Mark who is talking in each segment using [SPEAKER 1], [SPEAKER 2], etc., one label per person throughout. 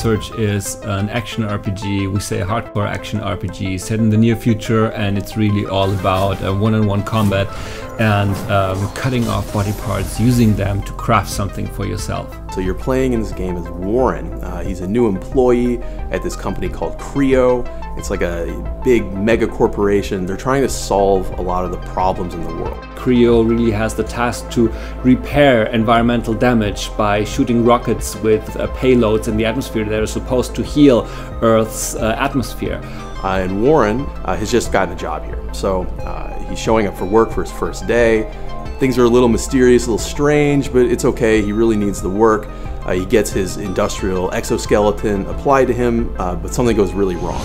[SPEAKER 1] Surge is an action RPG, we say hardcore action RPG, set in the near future, and it's really all about one-on-one combat and cutting off body parts, using them to craft something for yourself.
[SPEAKER 2] So you're playing in this game as Warren. He's a new employee at this company called CREO. It's like a big mega corporation. They're trying to solve a lot of the problems in the world.
[SPEAKER 1] CREO really has the task to repair environmental damage by shooting rockets with payloads in the atmosphere that are supposed to heal Earth's atmosphere.
[SPEAKER 2] And Warren has just gotten a job here. So he's showing up for work for his first day. Things are a little mysterious, a little strange, but it's okay. He really needs the work. He gets his industrial exoskeleton applied to him, but something goes really wrong.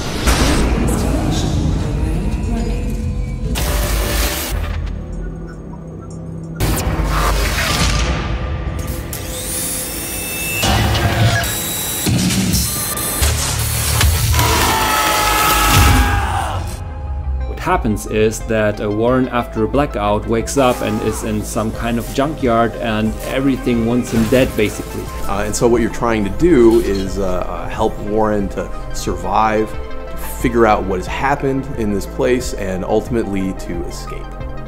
[SPEAKER 1] Happens is that Warren, after a blackout, wakes up and is in some kind of junkyard, and everything wants him dead, basically.
[SPEAKER 2] And so what you're trying to do is help Warren to survive, to figure out what has happened in this place, and ultimately to escape.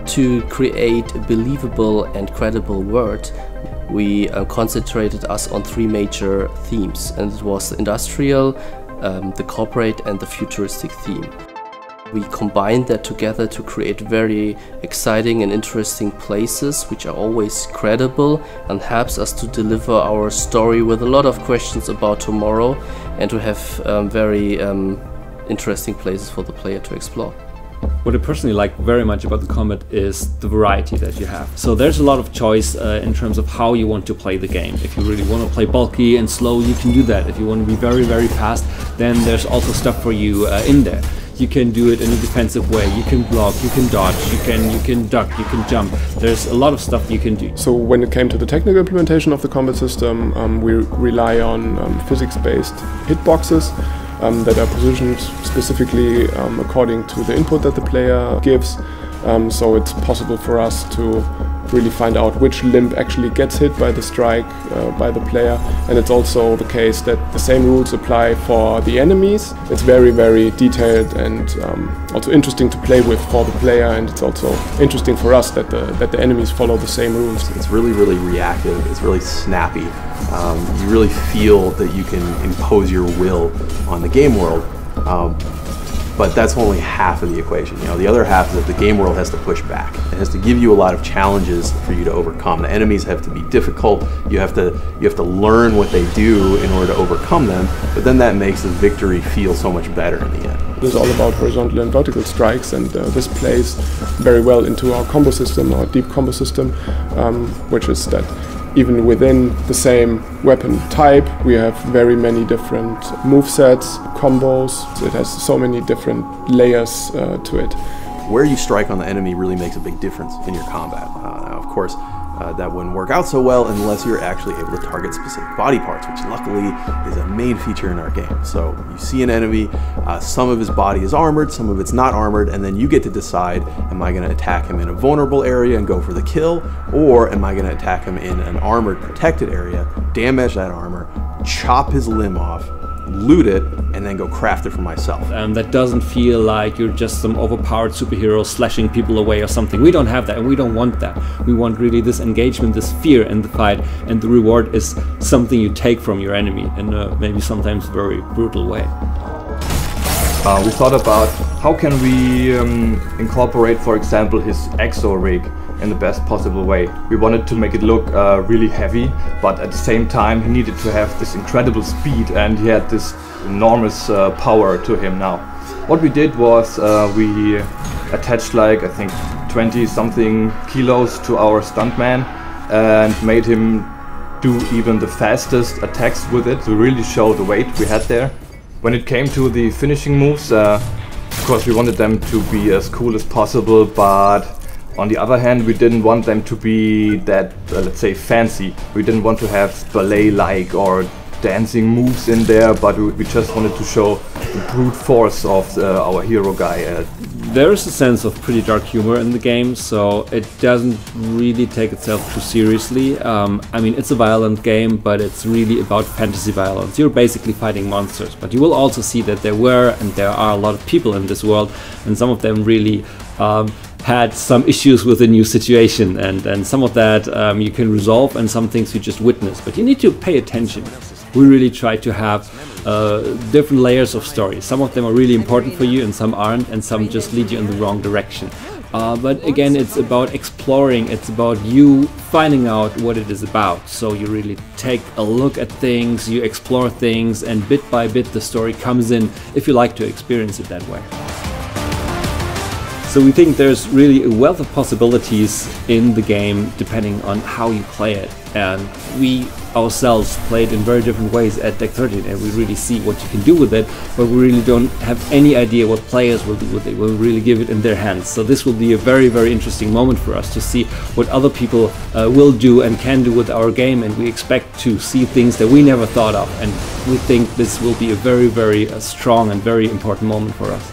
[SPEAKER 3] To create a believable and credible world, we concentrated us on three major themes, and it was the industrial, the corporate, and the futuristic theme. We combined that together to create very exciting and interesting places which are always credible and helps us to deliver our story with a lot of questions about tomorrow and to have very interesting places for the player to explore.
[SPEAKER 1] What I personally like very much about the combat is the variety that you have. So there's a lot of choice in terms of how you want to play the game. If you really want to play bulky and slow, you can do that. If you want to be very, very fast, then there's also stuff for you in there. You can do it in a defensive way, you can block, you can dodge, you can duck, you can jump. There's a lot of stuff you can do.
[SPEAKER 4] So when it came to the technical implementation of the combat system, we rely on physics-based hitboxes that are positioned specifically according to the input that the player gives. So it's possible for us to really find out which limb actually gets hit by the strike by the player, and it's also the case that the same rules apply for the enemies. It's very, very detailed and also interesting to play with for the player, and it's also interesting for us that the enemies follow the same rules.
[SPEAKER 2] It's really, really reactive. It's really snappy. You really feel that you can impose your will on the game world. But that's only half of the equation. You know, the other half is that the game world has to push back. It has to give you a lot of challenges for you to overcome. The enemies have to be difficult. You have to learn what they do in order to overcome them. But then that makes the victory feel so much better in the end.
[SPEAKER 4] It is all about horizontal and vertical strikes, and this plays very well into our combo system, our deep combo system, which is that even within the same weapon type, we have very many different movesets, combos. It has so many different layers to it.
[SPEAKER 2] Where you strike on the enemy really makes a big difference in your combat. Of course, that wouldn't work out so well unless you're actually able to target specific body parts, which luckily is a main feature in our game. So you see an enemy, some of his body is armored, some of it's not armored, and then you get to decide, am I going to attack him in a vulnerable area and go for the kill, or am I going to attack him in an armored protected area, damage that armor, chop his limb off, loot it, and then go craft it for myself.
[SPEAKER 1] That doesn't feel like you're just some overpowered superhero slashing people away or something. We don't have that, and we don't want that. We want really this engagement, this fear in the fight, and the reward is something you take from your enemy in a maybe sometimes very brutal way.
[SPEAKER 5] We thought about how can we incorporate, for example, his exo rig in the best possible way. We wanted to make it look really heavy, but at the same time he needed to have this incredible speed, and he had this enormous power to him now. What we did was we attached, like, I think 20 something kilos to our stuntman and made him do even the fastest attacks with it to really show the weight we had there. When it came to the finishing moves, of course we wanted them to be as cool as possible, but on the other hand we didn't want them to be that, let's say, fancy. We didn't want to have ballet-like or dancing moves in there, but we just wanted to show the brute force of our hero guy.
[SPEAKER 1] There is a sense of pretty dark humor in the game, so it doesn't really take itself too seriously. I mean, it's a violent game, but it's really about fantasy violence. You're basically fighting monsters, but you will also see that there were and there are a lot of people in this world, and some of them really had some issues with the new situation, and some of that you can resolve, and some things you just witness, but you need to pay attention. We really try to have different layers of story. Some of them are really important for you and some aren't, and some just lead you in the wrong direction. But again, it's about exploring, it's about you finding out what it is about. So you really take a look at things, you explore things, and bit by bit the story comes in if you like to experience it that way. So we think there's really a wealth of possibilities in the game depending on how you play it, and we ourselves play it in very different ways at Deck 13, and we really see what you can do with it, but we really don't have any idea what players will do with it. We'll really give it in their hands. So this will be a very, very interesting moment for us to see what other people will do and can do with our game, and we expect to see things that we never thought of, and we think this will be a very, very strong and very important moment for us.